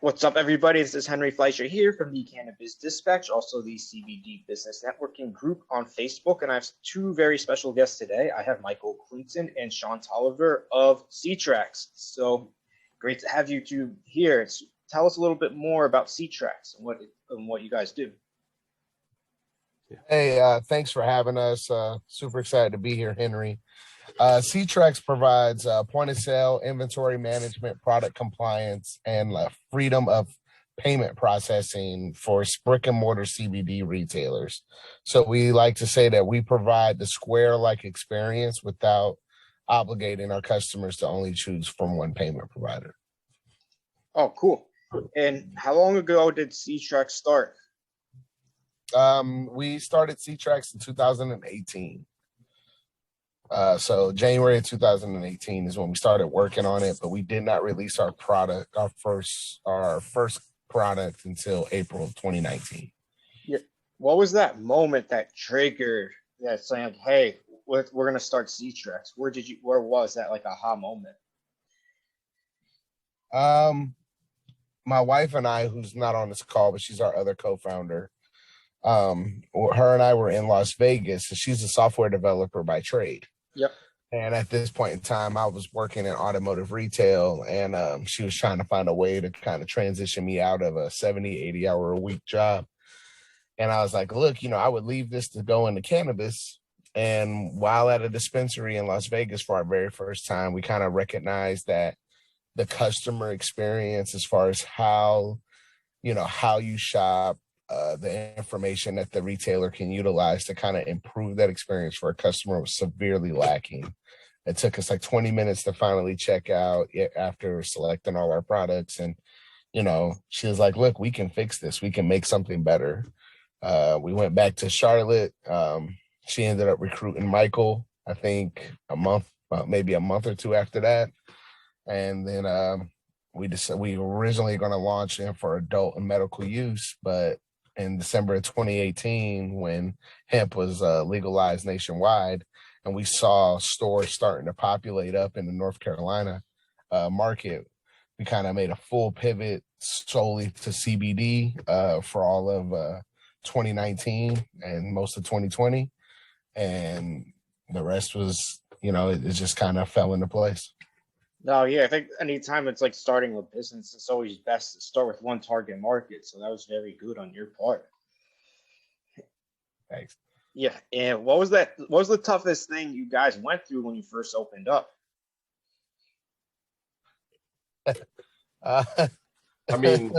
What's up, everybody? This is Henry Fleischer here from the Cannabis Dispatch, also the CBD Business Networking group on Facebook. And I have two very special guests today. I have Michael Clinton and Sean Tolliver of C-Trax. So great to have you two here. Tell us a little bit more about C-Trax and what you guys do. Hey, thanks for having us. Super excited to be here, Henry. C-Trax provides point of sale, inventory management, product compliance, and freedom of payment processing for brick and mortar CBD retailers. So we like to say that we provide the Square-like experience without obligating our customers to only choose from one payment provider. Oh, cool. And how long ago did C-Trax start? We started C-Trax in 2018. So January of 2018 is when we started working on it, but we did not release our first product until April of 2019. Yeah. What was that moment that triggered that saying, "Hey, we're gonna start C-Trax"? Where was that like aha moment? My wife and I, who's not on this call, but she's our other co-founder. Her and I were in Las Vegas, and she's a software developer by trade. Yep. And at this point in time, I was working in automotive retail, and she was trying to find a way to kind of transition me out of a 70, 80 hour a week job. And I was like, look, I would leave this to go into cannabis. And while at a dispensary in Las Vegas for our very first time, we kind of recognized that the customer experience, as far as how you shop, the information that the retailer can utilize to kind of improve that experience for a customer, was severely lacking. It took us like 20 minutes to finally check out after selecting all our products. And, she was like, look, we can fix this. We can make something better. We went back to Charlotte. She ended up recruiting Michael, I think maybe a month or two after that. And then we were originally going to launch in for adult and medical use, but in December of 2018, when hemp was legalized nationwide, and we saw stores starting to populate up in the North Carolina market, we kind of made a full pivot solely to CBD for all of 2019 and most of 2020. And the rest was, it just kind of fell into place. No, yeah, I think anytime it's like starting a business, it's always best to start with one target market. So that was very good on your part. Thanks. Yeah, and what was the toughest thing you guys went through when you first opened up? I mean,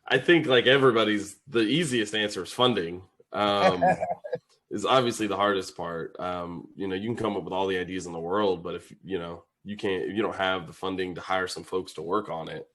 I think like everybody's, the easiest answer is funding. Is obviously the hardest part. You can come up with all the ideas in the world, but if you don't have the funding to hire some folks to work on it,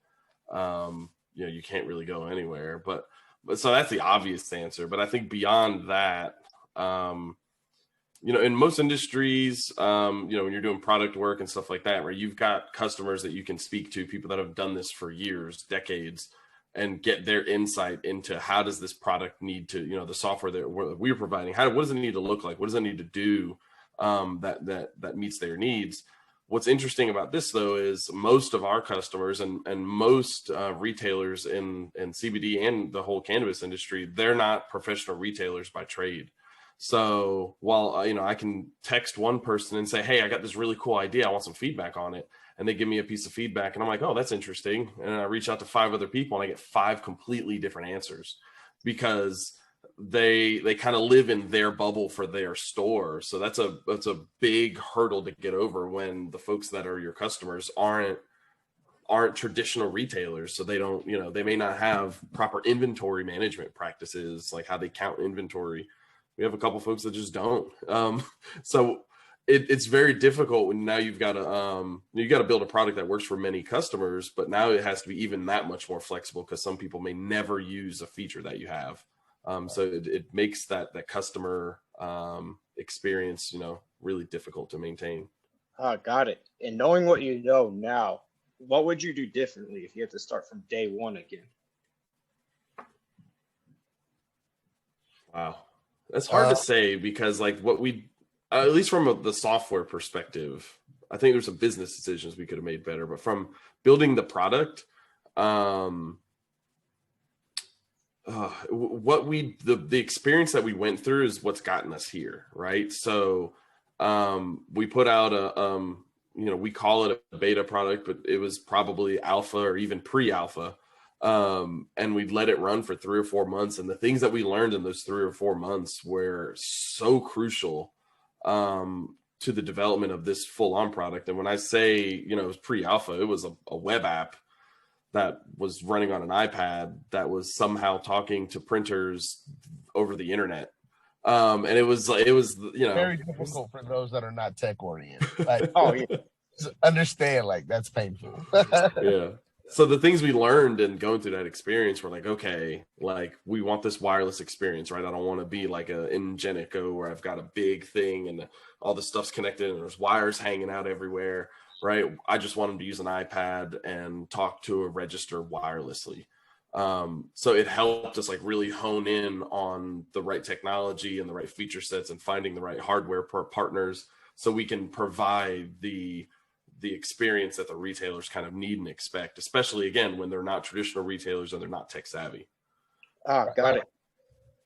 you can't really go anywhere. But so that's the obvious answer. But I think beyond that, in most industries, when you're doing product work and stuff like that, where you've got customers that you can speak to, people that have done this for years, decades, and get their insight into how does this product need to, the software that we're providing, what does it need to look like? What does it need to do that meets their needs? What's interesting about this, though, is most of our customers and most retailers in CBD and the whole cannabis industry, they're not professional retailers by trade. So while, I can text one person and say, hey, I got this really cool idea, I want some feedback on it. And they give me a piece of feedback and I'm like, oh, that's interesting. And I reach out to 5 other people and I get 5 completely different answers because they kind of live in their bubble for their store. So that's a big hurdle to get over when the folks that are your customers aren't traditional retailers. So they don't, they may not have proper inventory management practices, like how they count inventory. We have a couple folks that just don't. So it's very difficult when now you've got to build a product that works for many customers, but now it has to be even that much more flexible because some people may never use a feature that you have. So it makes that customer experience, really difficult to maintain. Got it. And knowing what you know now, what would you do differently if you had to start from day one again? Wow. That's hard to say because like what we, at least from the software perspective, I think there's some business decisions we could have made better, but from building the product, the experience that we went through is what's gotten us here, right? So we put out we call it a beta product, but it was probably alpha or even pre-alpha. And we'd let it run for 3 or 4 months. And the things that we learned in those 3 or 4 months were so crucial to the development of this full-on product. And when I say, it was pre-alpha, it was a web app that was running on an iPad that was somehow talking to printers over the internet. And it was very difficult for those that are not tech oriented. Like, understand, like, that's painful. Yeah. So the things we learned and going through that experience were like, okay, like we want this wireless experience, right? I don't want to be like a Ingenico where I've got a big thing and all the stuff's connected and there's wires hanging out everywhere, right? I just want them to use an iPad and talk to a register wirelessly. So it helped us like really hone in on the right technology and the right feature sets and finding the right hardware partners so we can provide the experience that the retailers kind of need and expect, especially again, when they're not traditional retailers and they're not tech savvy. Got it.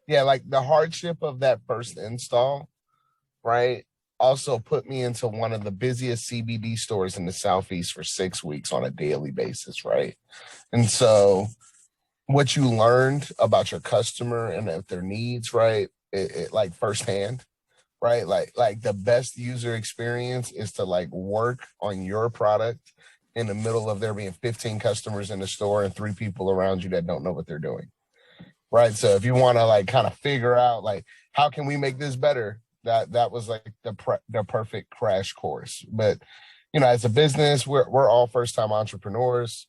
Yeah. Like the hardship of that first install, right, also put me into one of the busiest CBD stores in the Southeast for 6 weeks on a daily basis. Right. And so what you learned about your customer and their needs, right, it like firsthand, right? Like the best user experience is to like work on your product in the middle of there being 15 customers in the store and 3 people around you that don't know what they're doing, right? So if you want to like kind of figure out like, how can we make this better? That was like the perfect crash course. But, as a business, we're all first-time entrepreneurs.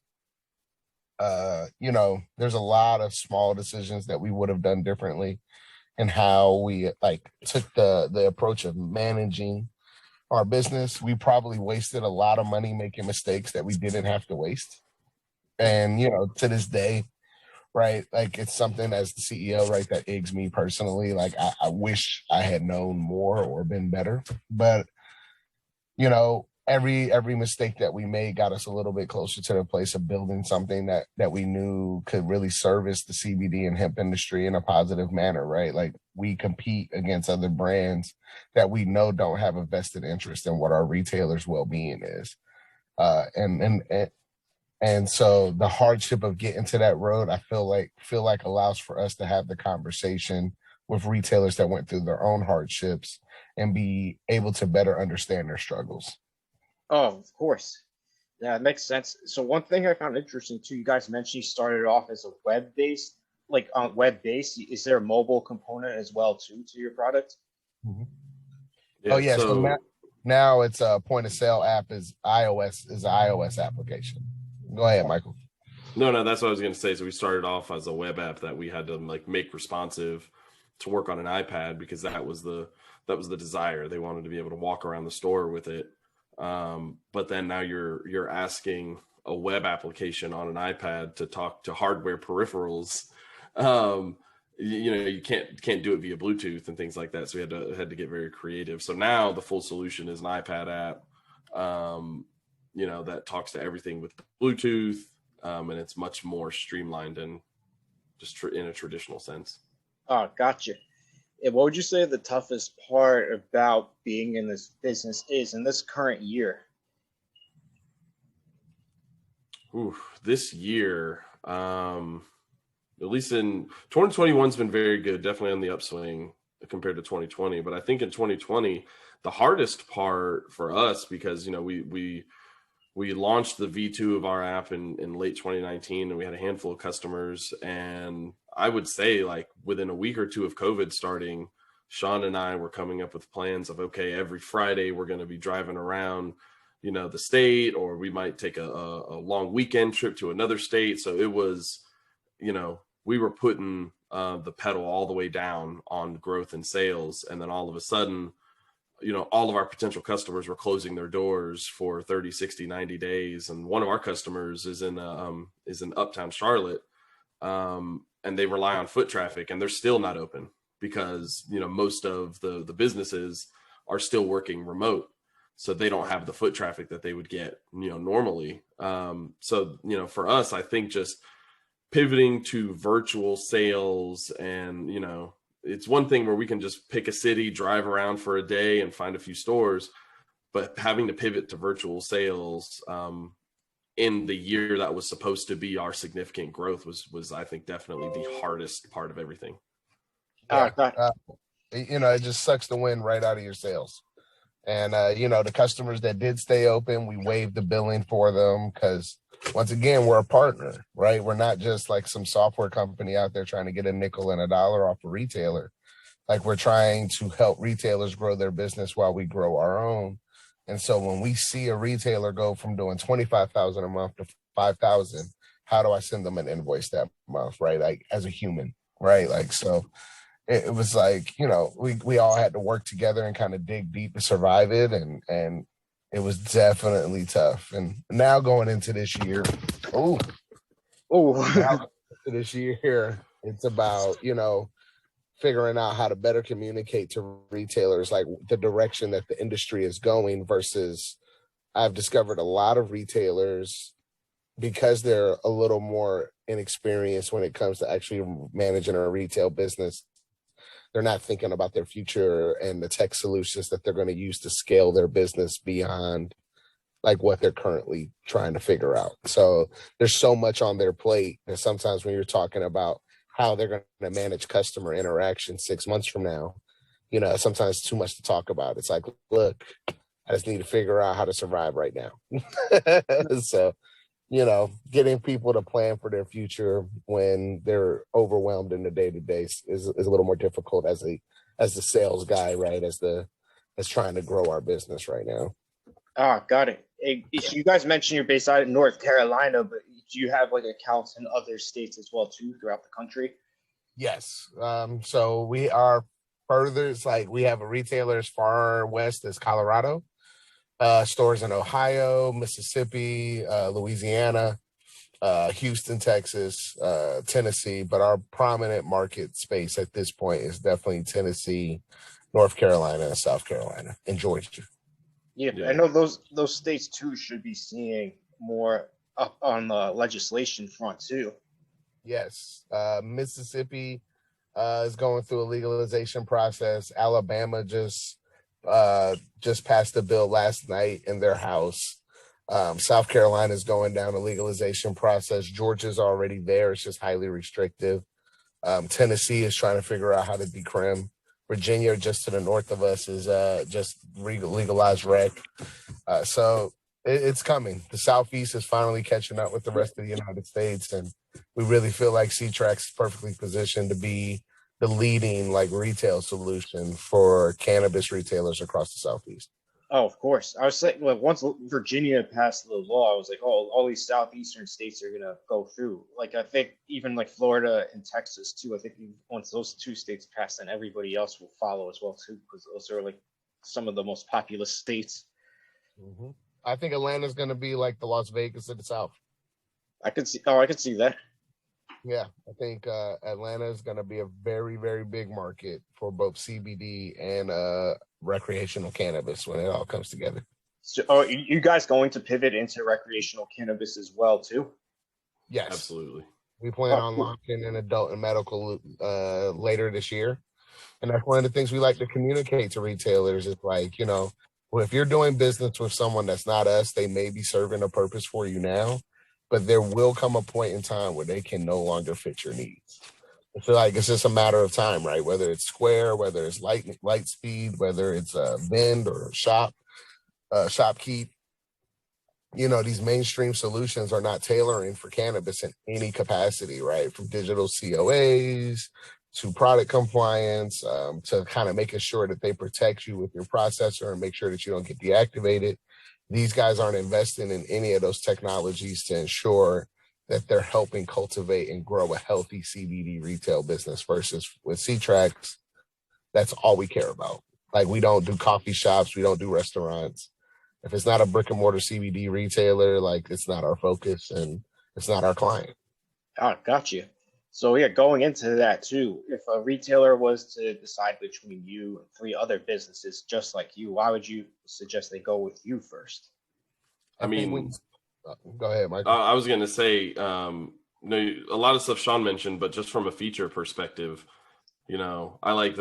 There's a lot of small decisions that we would have done differently and how we like took the approach of managing our business. We probably wasted a lot of money making mistakes that we didn't have to waste. And, to this day, right, like it's something as the CEO, right, that eggs me personally. Like I wish I had known more or been better, but, every mistake that we made got us a little bit closer to the place of building something that we knew could really service the CBD and hemp industry in a positive manner, right? Like we compete against other brands that we know don't have a vested interest in what our retailers' well-being is. And so the hardship of getting to that road, I feel like allows for us to have the conversation with retailers that went through their own hardships and be able to better understand their struggles. Oh, of course. Yeah, it makes sense. So one thing I found interesting too, you guys mentioned you started off as a web-based. Is there a mobile component as well too to your product? Mm-hmm. Yeah, so now it's a point of sale app is an iOS application. Go ahead, Michael. No, that's what I was going to say. So we started off as a web app that we had to like make responsive to work on an iPad because that was the desire. They wanted to be able to walk around the store with it. But then now you're asking a web application on an iPad to talk to hardware peripherals. You can't do it via Bluetooth and things like that. So we had to get very creative. So now the full solution is an iPad app, that talks to everything with Bluetooth, and it's much more streamlined and just in a traditional sense. Oh, gotcha. And what would you say the toughest part about being in this business is in this current year? This year, at least in 2021's been very good, definitely on the upswing compared to 2020. But I think in 2020, the hardest part for us, because, we launched the V2 of our app in late 2019 and we had a handful of customers. And I would say like within a week or two of COVID starting, Sean and I were coming up with plans of, okay, every Friday we're going to be driving around, the state, or we might take a long weekend trip to another state. So it was, we were putting the pedal all the way down on growth and sales. And then all of a sudden, all of our potential customers were closing their doors for 30, 60, 90 days. And one of our customers is in Uptown Charlotte. And they rely on foot traffic and they're still not open because, most of the businesses are still working remote. So they don't have the foot traffic that they would get, normally. So, for us, I think just pivoting to virtual sales, and it's one thing where we can just pick a city, drive around for a day and find a few stores, but having to pivot to virtual sales in the year that was supposed to be our significant growth was I think definitely the hardest part of everything. Yeah. It just sucks the wind right out of your sails. And, the customers that did stay open, we waived the billing for them because, once again, we're a partner, right? We're not just like some software company out there trying to get a nickel and a dollar off a retailer. Like, we're trying to help retailers grow their business while we grow our own. And so when we see a retailer go from doing $25,000 a month to $5,000, how do I send them an invoice that month, right? Like, as a human, right? Like, so it was like, we all had to work together and kind of dig deep to survive it. And it was definitely tough. And now going into this year, it's about, figuring out how to better communicate to retailers, like the direction that the industry is going versus I've discovered a lot of retailers, because they're a little more inexperienced when it comes to actually managing a retail business. They're not thinking about their future and the tech solutions that they're going to use to scale their business beyond like what they're currently trying to figure out. So there's so much on their plate. And sometimes when you're talking about how they're going to manage customer interaction 6 months from now, sometimes it's too much to talk about. It's like, look, I just need to figure out how to survive right now. So, getting people to plan for their future when they're overwhelmed in the day-to-day is a little more difficult as the sales guy, right? As trying to grow our business right now. Got it. Hey, you guys mentioned you're based out of North Carolina, but do you have like accounts in other states as well too throughout the country? Yes. So we are further. It's like we have a retailer as far west as Colorado, stores in Ohio, Mississippi, Louisiana, Houston, Texas, Tennessee. But our prominent market space at this point is definitely Tennessee, North Carolina, and South Carolina, and Georgia. Yeah, I know those states too should be seeing more up on the legislation front too. Yes, Mississippi is going through a legalization process. Alabama just passed a bill last night in their house. South Carolina is going down a legalization process. Georgia's already there. It's just highly restrictive. Tennessee is trying to figure out how to decrim. Virginia, just to the north of us, is just legalized rec. So it's coming. The Southeast is finally catching up with the rest of the United States, and we really feel like C-Trax is perfectly positioned to be the leading retail solution for cannabis retailers across the Southeast. Oh, of course. I was saying, once Virginia passed the law, I was like, oh, all these southeastern states are gonna go through. I think even Florida and Texas too. I think once those two states pass, then everybody else will follow as well too, because those are some of the most populous states. Mm-hmm. I think Atlanta's gonna be like the Las Vegas of the South. I could see that. Yeah, I think Atlanta is going to be a very, very big market for both CBD and recreational cannabis when it all comes together. So, are you guys going to pivot into recreational cannabis as well, too? Yes, absolutely. We plan on launching an adult and medical later this year. And that's one of the things we like to communicate to retailers is if you're doing business with someone that's not us, they may be serving a purpose for you now. But there will come a point in time where they can no longer fit your needs. I feel like it's just a matter of time, right? Whether it's Square, whether it's light speed, whether it's a vend or shopkeep. These mainstream solutions are not tailoring for cannabis in any capacity, right? From digital COAs to product compliance, to kind of making sure that they protect you with your processor and make sure that you don't get deactivated. These guys aren't investing in any of those technologies to ensure that they're helping cultivate and grow a healthy CBD retail business versus with C-Trax, that's all we care about. We don't do coffee shops. We don't do restaurants. If it's not a brick and mortar CBD retailer, it's not our focus and it's not our client. Oh, got you. So yeah, going into that too, if a retailer was to decide between you and 3 other businesses just like you, why would you suggest they go with you first? Go ahead, Mike. I was going to say, a lot of stuff Sean mentioned, but just from a feature perspective, I like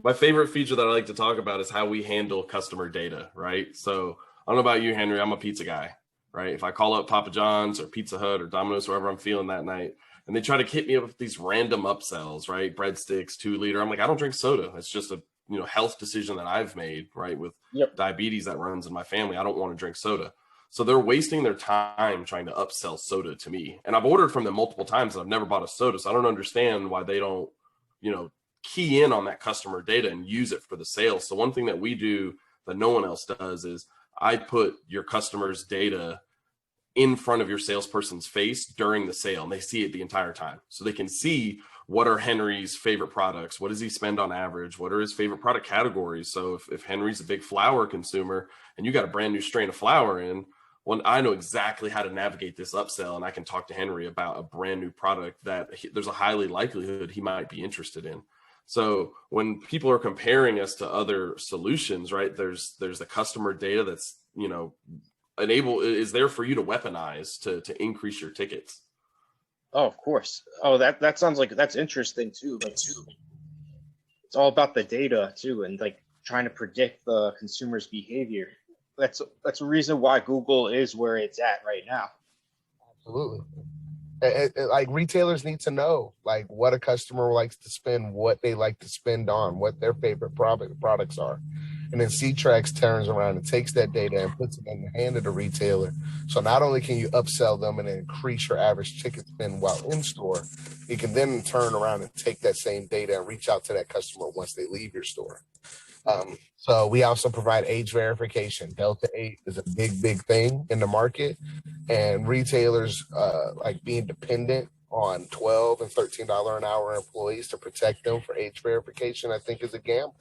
my favorite feature that I like to talk about is how we handle customer data, right? So I don't know about you, Henry. I'm a pizza guy, right? If I call up Papa John's or Pizza Hut or Domino's, wherever I'm feeling that night, and they try to hit me up with these random upsells, right? Breadsticks, 2 liter. I'm like, I don't drink soda. It's just a health decision that I've made, right? With diabetes that runs in my family, I don't want to drink soda. So they're wasting their time trying to upsell soda to me. And I've ordered from them multiple times and I've never bought a soda. So I don't understand why they don't, key in on that customer data and use it for the sales. So one thing that we do that no one else does is I put your customer's data in front of your salesperson's face during the sale, and they see it the entire time. So they can see what are Henry's favorite products, what does he spend on average, what are his favorite product categories. So if Henry's a big flower consumer and you got a brand new strain of flower in, well, I know exactly how to navigate this upsell, and I can talk to Henry about a brand new product that there's a highly likelihood he might be interested in. So when people are comparing us to other solutions, right, there's the customer data that's, is there for you to weaponize to increase your tickets. Oh, of course. Oh, that sounds like that's interesting too. Like, it's all about the data too, and like trying to predict the consumer's behavior. That's a reason why Google is where it's at right now. Absolutely. Like retailers need to know like what a customer likes to spend, what they like to spend on, what their favorite products are. And then C-Trax turns around and takes that data and puts it in the hand of the retailer. So not only can you upsell them and increase your average ticket spend while in store, you can then turn around and take that same data and reach out to that customer once they leave your store. So we also provide age verification. Delta 8 is a big thing in the market, and retailers like being dependent on $12 and $13 an hour employees to protect them for age verification, I think is a gamble.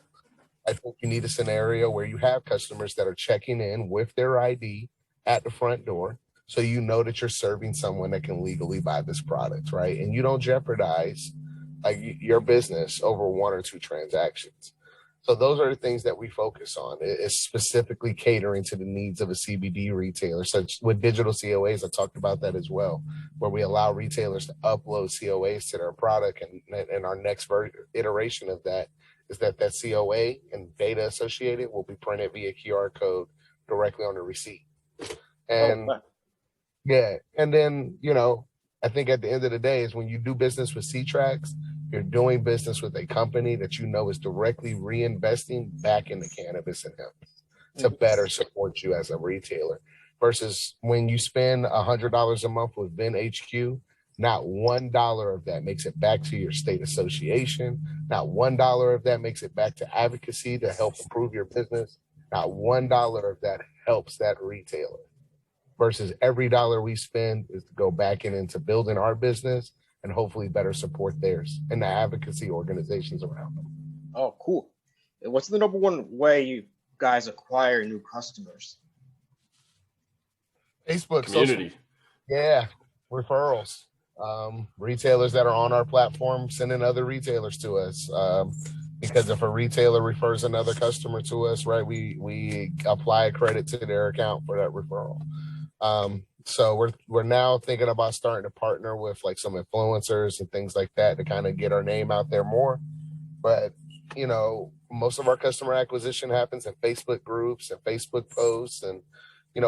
I think you need a scenario where you have customers that are checking in with their ID at the front door, so you know that you're serving someone that can legally buy this product, right? And you don't jeopardize like your business over one or two transactions. So those are the things that we focus on. It's specifically catering to the needs of a CBD retailer. So with digital COAs, I talked about that as well, where we allow retailers to upload COAs to their product. And our next iteration of that is that COA and data associated will be printed via QR code directly on the receipt. And yeah, and then, I think at the end of the day is when you do business with C-Trax, you're doing business with a company that you know is directly reinvesting back into cannabis and hemp to better support you as a retailer. Versus when you spend $100 a month with Vin HQ, not $1 of that makes it back to your state association. Not $1 of that makes it back to advocacy to help improve your business. Not $1 of that helps that retailer. Versus every dollar we spend is to go back into building our business and hopefully better support theirs and the advocacy organizations around them. Oh, cool. What's the number one way you guys acquire new customers? Facebook. Community. Referrals. Retailers that are on our platform sending other retailers to us. Because if a retailer refers another customer to us, right, we apply a credit to their account for that referral. So we're now thinking about starting to partner with like some influencers and things like that to kind of get our name out there more. But, most of our customer acquisition happens in Facebook groups and Facebook posts and,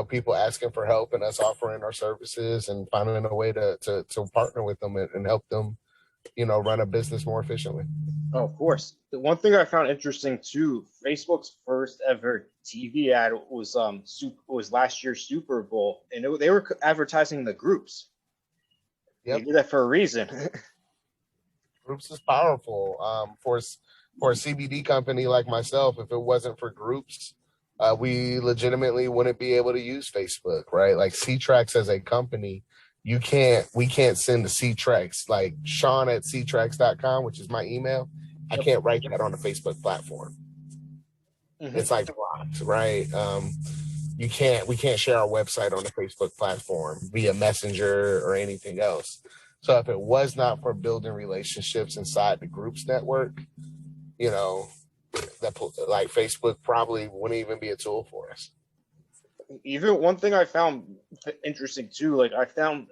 people asking for help and us offering our services and finding a way to partner with them and help them, run a business more efficiently. Oh, of course. The one thing I found interesting too, Facebook's first ever TV ad was last year's Super Bowl, and they were advertising the groups. Yep. They did that for a reason. Groups is powerful. For a CBD company like myself, if it wasn't for groups, we legitimately wouldn't be able to use Facebook, right? Like C-Trax as a company, we can't send the C-Trax, like Sean at ctrax.com, which is my email. I can't write that on the Facebook platform. Mm-hmm. It's like blocked, right? We can't share our website on the Facebook platform via Messenger or anything else. So if it was not for building relationships inside the groups network, that like Facebook probably wouldn't even be a tool for us. Even one thing I found interesting too, like I found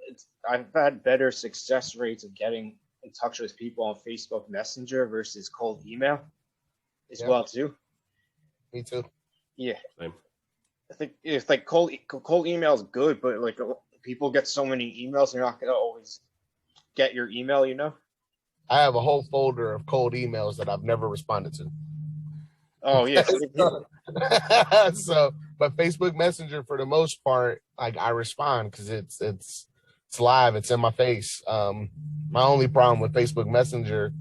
I've had better success rates of getting in touch with people on Facebook Messenger versus cold email as Yep. well too. Me too. Yeah, Same. I think it's like cold email is good, but like people get so many emails, you're not gonna always get your email, you know. I have a whole folder of cold emails that I've never responded to. Oh yeah, So, but Facebook Messenger for the most part, like I respond because it's live, it's in my face. My only problem with Facebook Messenger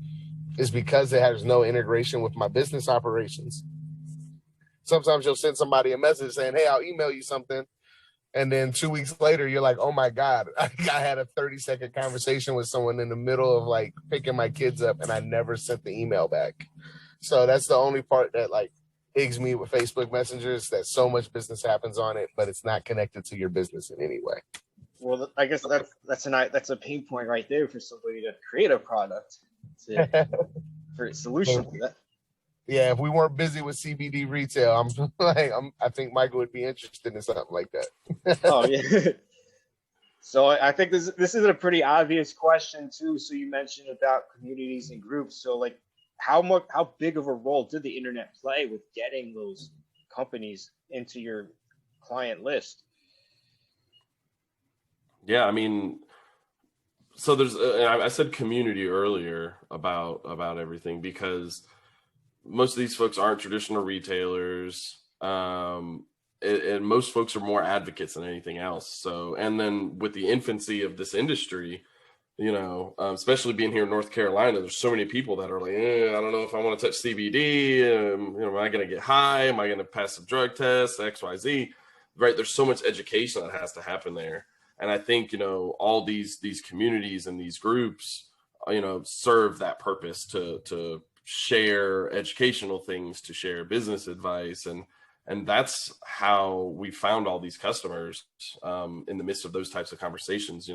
is because it has no integration with my business operations. Sometimes you'll send somebody a message saying, "Hey, I'll email you something," and then 2 weeks later, you're like, "Oh my God, I had a 30-second conversation with someone in the middle of like picking my kids up, and I never sent the email back." So that's the only part that like eggs me with Facebook Messenger is that so much business happens on it, but it's not connected to your business in any way. well, I guess that's a pain point right there for somebody to create a product for a solution to that. Yeah, if we weren't busy with CBD retail, I think Michael would be interested in something like that. Oh yeah. So I think this is a pretty obvious question too. So you mentioned about communities and groups. So like, how big of a role did the internet play with getting those companies into your client list? Yeah, I mean, so there's I said community earlier about everything because most of these folks aren't traditional retailers. And most folks are more advocates than anything else. So, and then with the infancy of this industry, especially being here in North Carolina, there's so many people that are like, I don't know if I want to touch CBD. Am I going to get high? Am I going to pass some drug tests? X, Y, Z. Right? There's so much education that has to happen there, and I think all these communities and these groups, serve that purpose to share educational things, to share business advice, and that's how we found all these customers in the midst of those types of conversations,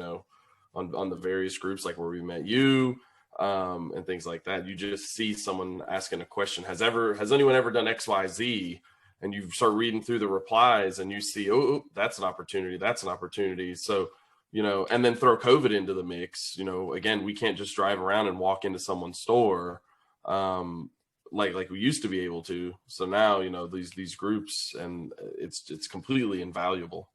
on the various groups, like where we met you, and things like that. You just see someone asking a question, has anyone ever done XYZ? And you start reading through the replies and you see, oh, that's an opportunity. So, and then throw COVID into the mix, again, we can't just drive around and walk into someone's store like we used to be able to. So now, these groups, and it's completely invaluable.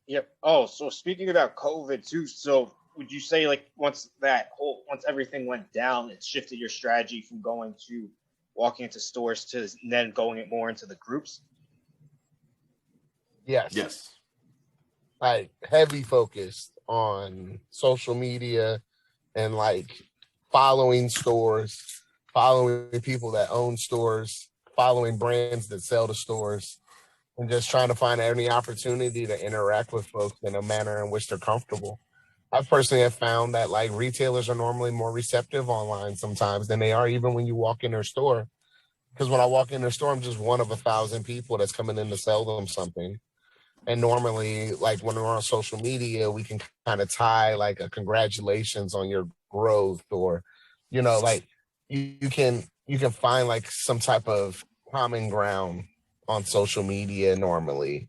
Yep. Oh, so speaking about COVID too, so would you say like once everything went down, it shifted your strategy from going to walking into stores to then going more into the groups? Yes. Like heavy focus on social media and like following stores, following people that own stores, following brands that sell to stores, and just trying to find any opportunity to interact with folks in a manner in which they're comfortable. I personally have found that like retailers are normally more receptive online sometimes than they are even when you walk in their store. Because when I walk in their store, I'm just one of 1,000 people that's coming in to sell them something. And normally, like when we're on social media, we can kind of tie like a congratulations on your growth, or, like you can find like some type of common ground on social media normally,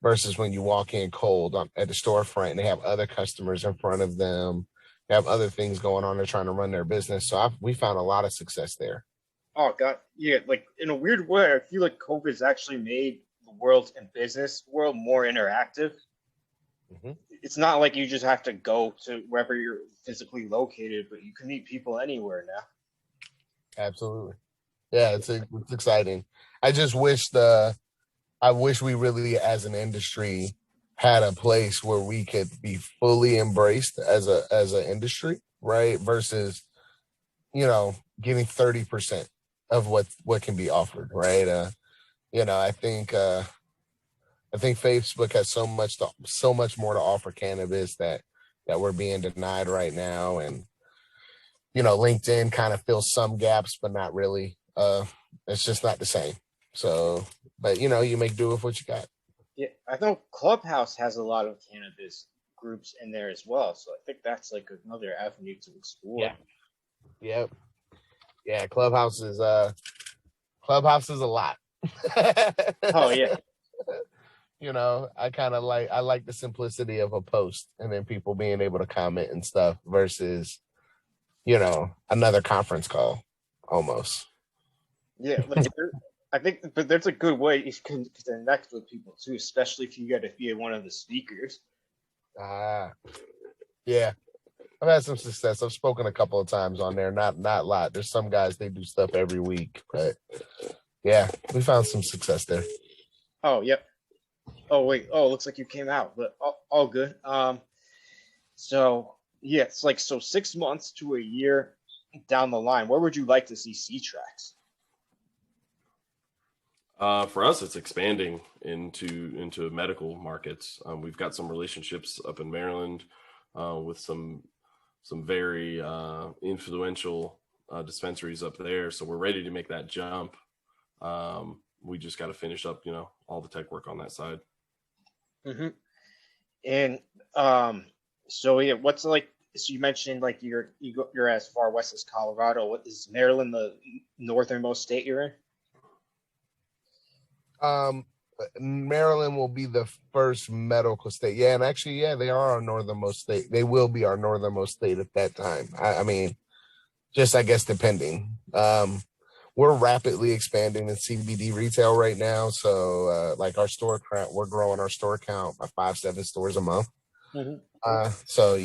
versus when you walk in cold at the storefront and they have other customers in front of them, they have other things going on, they're trying to run their business. So we found a lot of success there. Oh God, yeah. Like in a weird way, I feel like COVID's actually made the world and business world more interactive. Mm-hmm. It's not like you just have to go to wherever you're physically located, but you can meet people anywhere now. Absolutely, yeah. It's exciting. I just wish we really, as an industry, had a place where we could be fully embraced as an industry, right? Versus, getting 30% of what can be offered, right? I think Facebook has so much more to offer cannabis that we're being denied right now, and LinkedIn kind of fills some gaps, but not really. It's just not the same. So, but you make do with what you got. Yeah, I know Clubhouse has a lot of cannabis groups in there as well, so I think that's like another avenue to explore. Yeah. Yep. Yeah, Clubhouse is a lot. Oh yeah. You know, I like the simplicity of a post and then people being able to comment and stuff versus, you know, another conference call almost. Yeah, like I think, but there's a good way you can connect with people too, especially if you get to be one of the speakers. Ah, yeah. I've had some success. I've spoken a couple of times on there, not a lot. There's some guys they do stuff every week, but yeah, we found some success there. Oh, yep. Oh, wait. Oh, looks like you came out, but all good. So yeah, it's like so 6 months to a year down the line. Where would you like to see C-Trax? For us, it's expanding into medical markets. We've got some relationships up in Maryland with some very influential dispensaries up there. So we're ready to make that jump. We just got to finish up, all the tech work on that side. Mm-hmm. And so yeah, what's like? So you mentioned like you're as far west as Colorado. What is Maryland the northernmost state you're in? Maryland will be the first medical state. Yeah, and actually, yeah, they are our northernmost state. They will be our northernmost state at that time. I mean, just I guess depending. We're rapidly expanding in CBD retail right now. So like our store count, we're growing our store count by 5-7 stores a month. Mm-hmm. So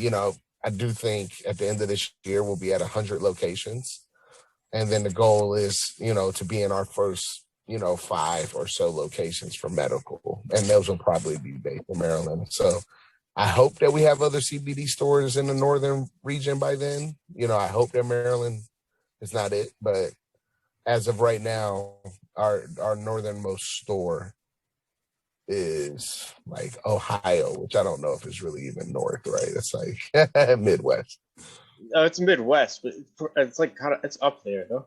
I do think at the end of this year we'll be at 100 locations. And then the goal is, to be in our first 5 or so locations for medical, and those will probably be based in Maryland. So I hope that we have other CBD stores in the northern region by then. I hope that Maryland is not it, but as of right now, our northernmost store is like Ohio, which I don't know if it's really even north, right? It's like Midwest. No, it's Midwest, but it's like it's up there though.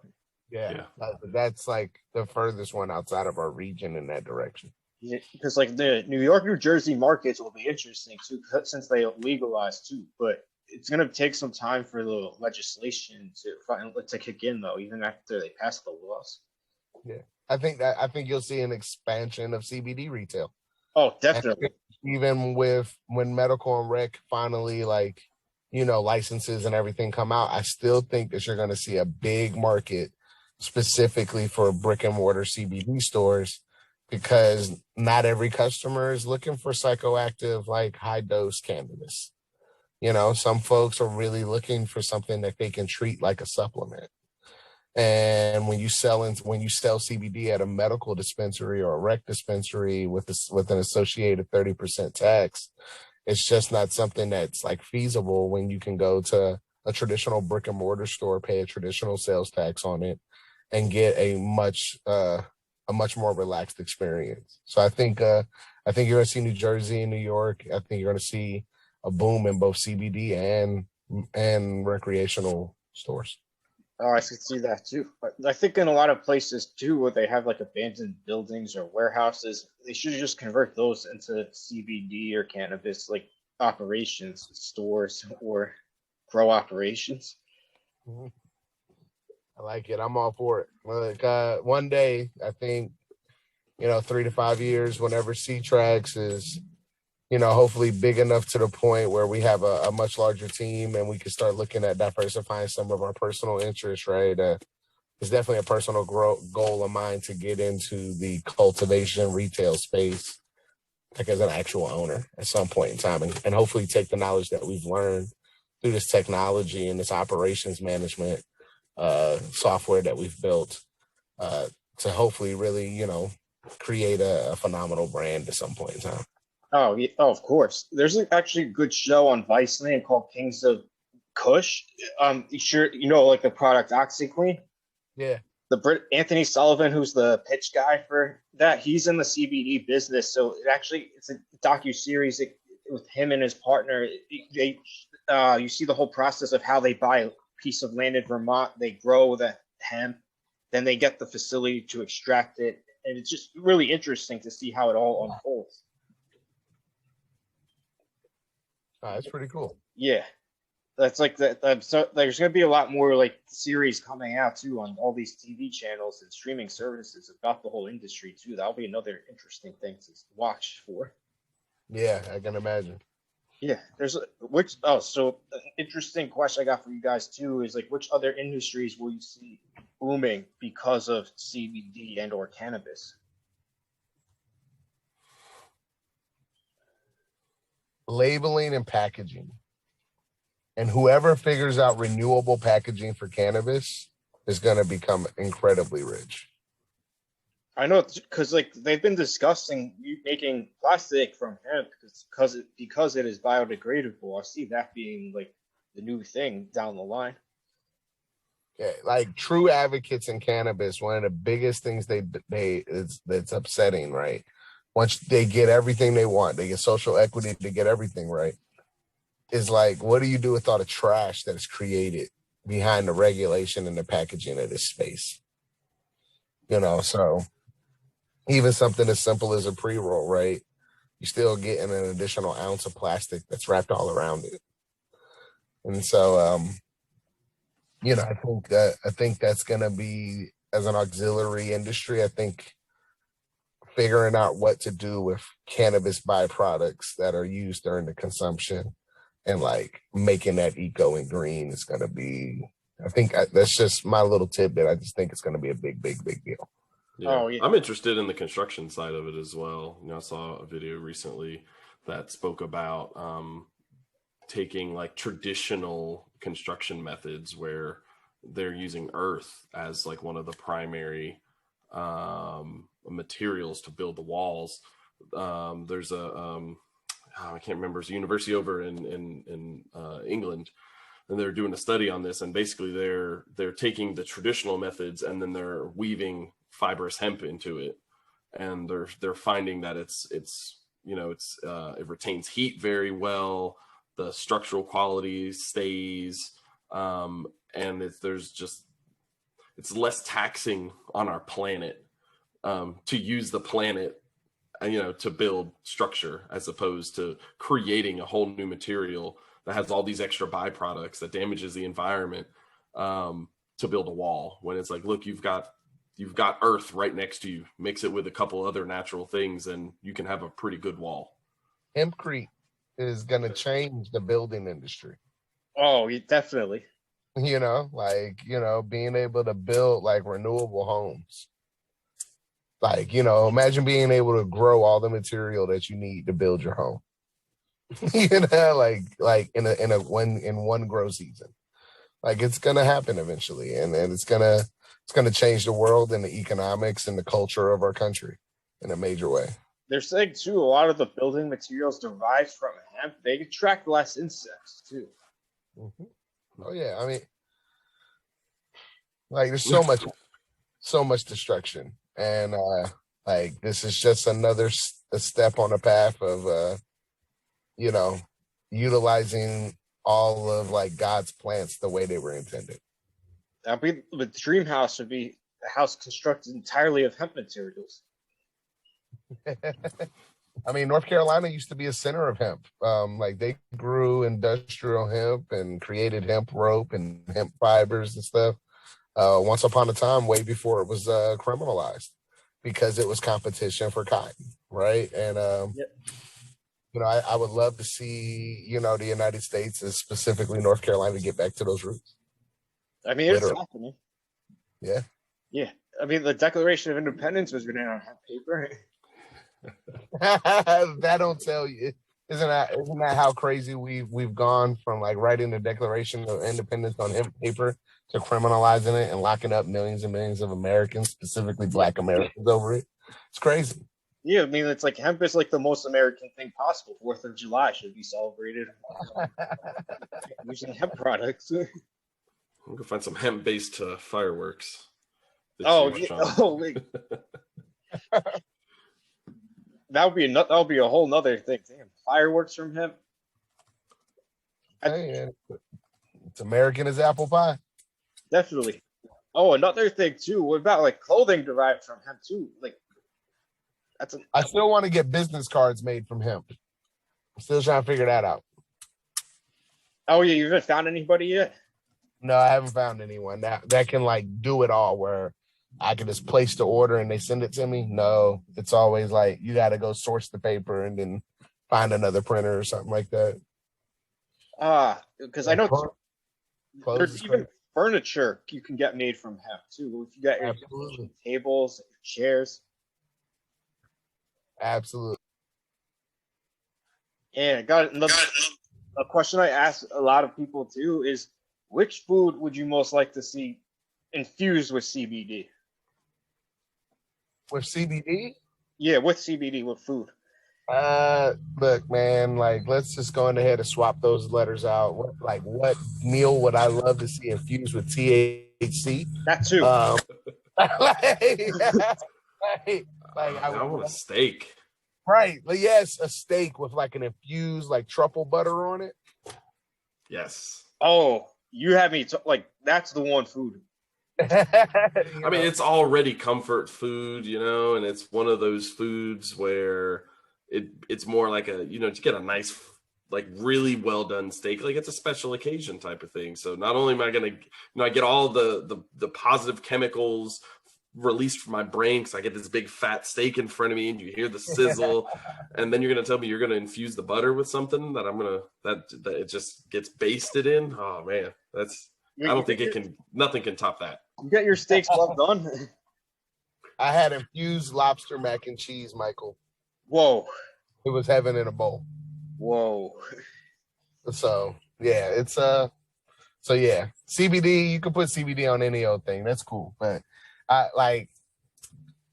Yeah. That's like the furthest one outside of our region in that direction. Yeah, because like the New York, New Jersey markets will be interesting too, since they legalized too. But it's gonna take some time for the legislation to kick in though, even after they pass the laws. Yeah, I think you'll see an expansion of CBD retail. Oh, definitely. And even with when medical and rec finally licenses and everything come out, I still think that you're going to see a big market specifically for brick and mortar CBD stores, because not every customer is looking for psychoactive, like high dose cannabis. Some folks are really looking for something that they can treat like a supplement. And when you sell CBD at a medical dispensary or a rec dispensary with an associated 30% tax, it's just not something that's like feasible when you can go to a traditional brick and mortar store, pay a traditional sales tax on it, and get a much more relaxed experience. So I think you're going to see New Jersey and New York. I think you're going to see a boom in both CBD and recreational stores. Oh, I could see that too. But I think in a lot of places too, where they have like abandoned buildings or warehouses, they should just convert those into CBD or cannabis like operations, stores or grow operations. Mm-hmm. I like it. I'm all for it. Like one day, I think 3 to 5 years, whenever C-Trax is hopefully big enough to the point where we have a much larger team and we can start looking at diversifying some of our personal interests, right? It's definitely a personal goal of mine to get into the cultivation retail space, like as an actual owner at some point in time, and hopefully take the knowledge that we've learned through this technology and this operations management software that we've built to hopefully really, create a phenomenal brand at some point in time. Oh, yeah, oh, of course. There's actually a good show on Viceland called Kings of Kush. Like the product OxyClean. Yeah. Anthony Sullivan, who's the pitch guy for that, he's in the CBD business. So it's a docu-series with him and his partner. You see the whole process of how they buy a piece of land in Vermont, they grow the hemp, then they get the facility to extract it, and it's just really interesting to see how it all unfolds. That's pretty cool. Yeah. That's like that. So there's going to be a lot more like series coming out too on all these TV channels and streaming services about the whole industry too. That'll be another interesting thing to watch for. Yeah, I can imagine. Yeah, so an interesting question I got for you guys too is like which other industries will you see booming because of CBD and or cannabis? Labeling and packaging. And whoever figures out renewable packaging for cannabis is going to become incredibly rich. I know because like they've been discussing making plastic from hemp because it is biodegradable. I see that being like the new thing down the line. Yeah, like true advocates in cannabis, one of the biggest things that's upsetting, right? Once they get everything they want, they get social equity to get everything right. Is like, what do you do with all the trash that is created behind the regulation and the packaging of this space? You know, so even something as simple as a pre-roll, right? You're still getting an additional ounce of plastic that's wrapped all around it. And so, you know, I think that's going to be, as an auxiliary industry, I think figuring out what to do with cannabis byproducts that are used during the consumption and like making that eco and green is going to be, that's just my little tidbit. I just think it's going to be a big, big, big deal. Yeah. Oh, yeah. I'm interested in the construction side of it as well. You know, I saw a video recently that spoke about taking like traditional construction methods where they're using earth as like one of the primary materials to build the walls. There's I can't remember, it's a university over in England, and they're doing a study on this, and basically they're taking the traditional methods and then they're weaving fibrous hemp into it, and they're finding that it retains heat very well, the structural quality stays, and it's less taxing on our planet to use the planet, you know, to build structure as opposed to creating a whole new material that has all these extra byproducts that damages the environment to build a wall. When it's like, look, you've got earth right next to you, mix it with a couple other natural things and you can have a pretty good wall. Hempcrete is going to change the building industry. Oh, definitely. You know, like, you know, being able to build like renewable homes. Like, you know, imagine being able to grow all the material that you need to build your home. You know, like in one grow season. Like it's gonna happen eventually, and it's gonna change the world and the economics and the culture of our country in a major way. They're saying too, a lot of the building materials derived from hemp, they attract less insects too. Mm-hmm. Oh yeah, I mean, like there's so much destruction. And like this is just another step on the path of you know, utilizing all of like God's plants the way they were intended. The dream house would be a house constructed entirely of hemp materials. I mean, North Carolina used to be a center of hemp. Like they grew industrial hemp and created hemp rope and hemp fibers and stuff. Once upon a time, way before it was criminalized, because it was competition for cotton, right? And you know, I would love to see, you know, the United States, and specifically North Carolina, get back to those roots. I mean, it's happening. Yeah. Yeah. I mean, the Declaration of Independence was written on hemp paper. That don't tell you. Isn't that how crazy we've gone from like writing the Declaration of Independence on hemp paper to criminalizing it and locking up millions and millions of Americans, specifically Black Americans, over it? It's crazy. Yeah, I mean, it's like hemp is like the most American thing possible. 4th of July should be celebrated using hemp products. I'm gonna find some hemp-based fireworks. Wait. That would be a whole nother thing. Damn, fireworks from hemp. Hey, it's American as apple pie. Definitely. Oh, another thing too. What about like clothing derived from hemp too? Like I still want to get business cards made from hemp. I'm still trying to figure that out. Oh yeah, you haven't found anybody yet? No, I haven't found anyone that can like do it all where I can just place the order and they send it to me. No, it's always like you got to go source the paper and then find another printer or something like that. Because I know Clothes is there's even crazy. furniture you can get made from hemp too. If you got your Absolutely. tables, chairs, Absolutely. and I got another a question I ask a lot of people too is which food would you most like to see infused with CBD? With CBD, Yeah, with CBD with food. look, man, like let's just go ahead and swap those letters out. What meal would I love to see infused with THC? That too. Like, I I would want a love, steak. right. Like, yes, a steak with like an infused like truffle butter on it. Yes. Oh, you have me like that's the one food. I mean, it's already comfort food, and it's one of those foods where it's more like to get a nice, like really well done steak, like it's a special occasion type of thing. So not only am I gonna, I get all the positive chemicals released from my brain because I get this big fat steak in front of me and you hear the sizzle, and then you're gonna tell me you're gonna infuse the butter with something that it just gets basted in. Oh man, I don't think nothing can top that. You get your steaks well done. I had infused lobster mac and cheese, Michael. Whoa. It was heaven in a bowl. Whoa. So yeah, it's so yeah, CBD, you can put CBD on any old thing. That's cool. But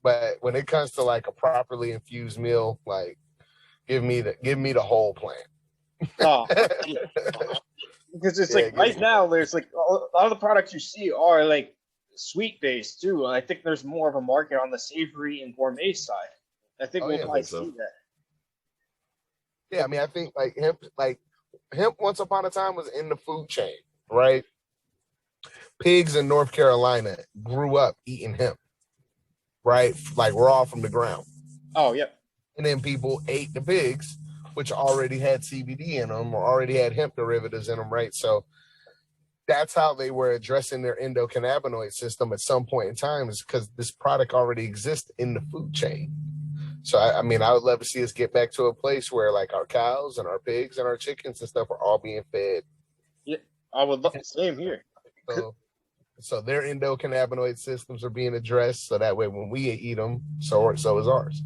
but when it comes to like a properly infused meal, like give me the whole plant. Oh, because it's like right now there's like a lot of the products you see are like sweet based too. And I think there's more of a market on the savory and gourmet side. I think we'll probably see that. Yeah, I mean, I think hemp once upon a time was in the food chain, right? Pigs in North Carolina grew up eating hemp, right? Like raw from the ground. Oh, yeah. And then people ate the pigs, which already had CBD in them or already had hemp derivatives in them, right? So that's how they were addressing their endocannabinoid system at some point in time, is because this product already exists in the food chain. So, I mean, I would love to see us get back to a place where like our cows and our pigs and our chickens and stuff are all being fed. Yeah, I would love the same here. So their endocannabinoid systems are being addressed, so that way when we eat them, so is ours.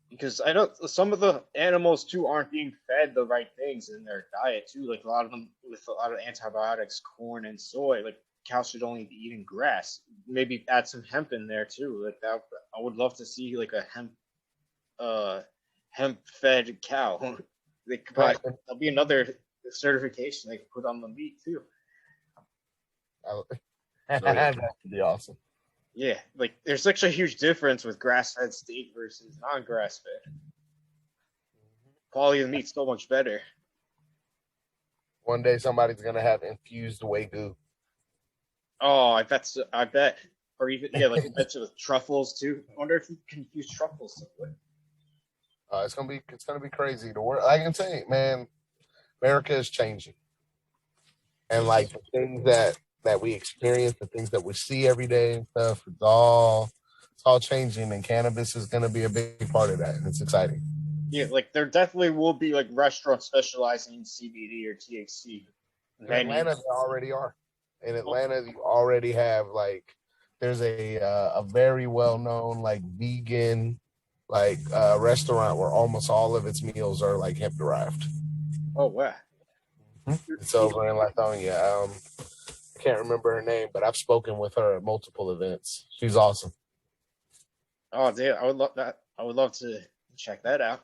Because I know some of the animals too aren't being fed the right things in their diet too. Like a lot of them with a lot of antibiotics, corn and soy. Like cows should only be eating grass. Maybe add some hemp in there too. Like that, I would love to see like a hemp fed cow. They could probably, that'll be another certification they could put on the meat too. That would be awesome. Yeah, like there's such a huge difference with grass-fed steak versus non-grass-fed. Quality of the meat's so much better. One day somebody's gonna have infused Wagyu. Oh, I bet. Or even like a bunch of truffles too. I wonder if you can use truffles somewhere. It's gonna be crazy. The world, I can say, man, America is changing, and like the things that we experience, the things that we see every day and stuff, it's all changing, and cannabis is gonna be a big part of that. It's exciting. Yeah, like there definitely will be like restaurants specializing in CBD or THC. In Atlanta, they already are. In Atlanta, you already have like there's a very well known like vegan restaurant where almost all of its meals are like hemp derived. Oh wow! It's over in Lithonia. I can't remember her name, but I've spoken with her at multiple events. She's awesome. Oh, damn! I would love that. I would love to check that out.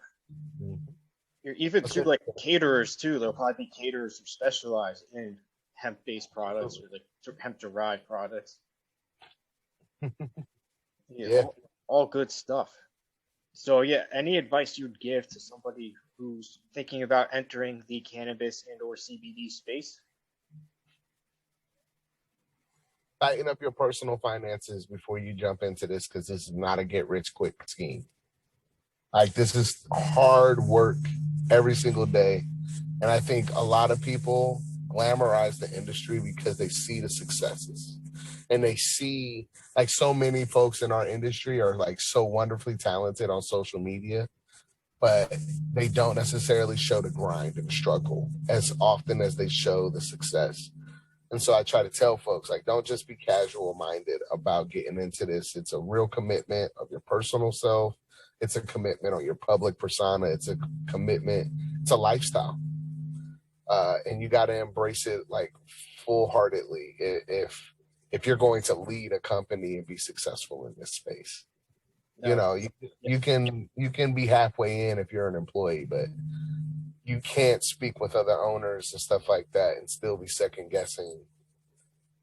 You're even too like caterers too. There'll probably be caterers who specialize in hemp-based products or like hemp-derived products. Yeah, all good stuff. So yeah, any advice you'd give to somebody who's thinking about entering the cannabis and or CBD space? Tighten up your personal finances before you jump into this, because this is not a get-rich-quick scheme. Like, this is hard work every single day. And I think a lot of people glamorize the industry because they see the successes. And they see, like, so many folks in our industry are like so wonderfully talented on social media, but they don't necessarily show the grind and the struggle as often as they show the success. And so I try to tell folks, like, don't just be casual minded about getting into this. It's a real commitment of your personal self. It's a commitment on your public persona. It's a commitment. It's a lifestyle. And you got to embrace it like full heartedly if you're going to lead a company and be successful in this space. You know, you can be halfway in if you're an employee, but you can't speak with other owners and stuff like that and still be second guessing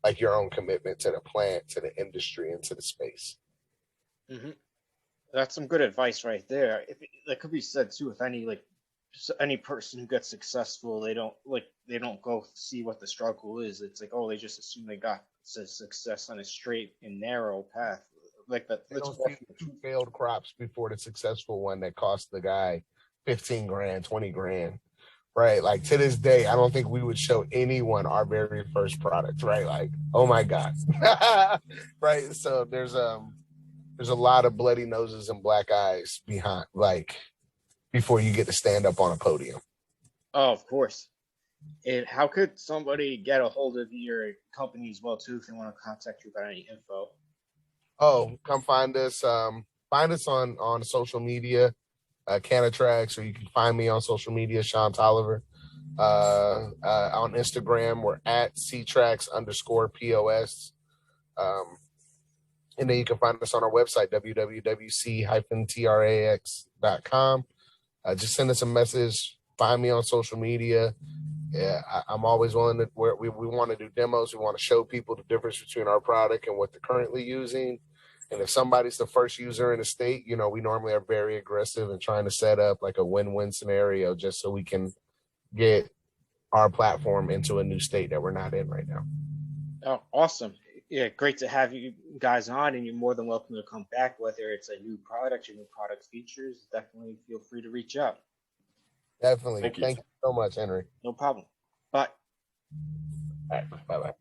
like your own commitment to the plant, to the industry, and to the space. Mm-hmm. That's some good advice right there. That could be said too. If any person who gets successful, they don't go see what the struggle is. It's like, oh, they just assume they got success on a straight and narrow path. Like that. They don't see two failed crops before the successful one that cost the guy 15 grand, 20 grand. Right. Like, to this day, I don't think we would show anyone our very first product. Right. Like, oh my God. Right. So there's a lot of bloody noses and black eyes behind, like, before you get to stand up on a podium. Oh, of course. And how could somebody get a hold of your company as well too if they want to contact you about any info? Oh, come find us. Find us on social media, C-Trax, or you can find me on social media, Sean Tolliver. On Instagram, we're at C-Trax_POS. And then you can find us on our website, www.c-trax.com. Just send us a message. Find me on social media. Yeah, I'm always willing to. We want to do demos. We want to show people the difference between our product and what they're currently using. And if somebody's the first user in the state, you know, we normally are very aggressive and trying to set up like a win-win scenario just so we can get our platform into a new state that we're not in right now. Oh, awesome. Yeah, great to have you guys on, and you're more than welcome to come back, whether it's a new product or new product features. Definitely feel free to reach out. Definitely. Thank you so much, Henry. No problem. Bye. All right. Bye-bye.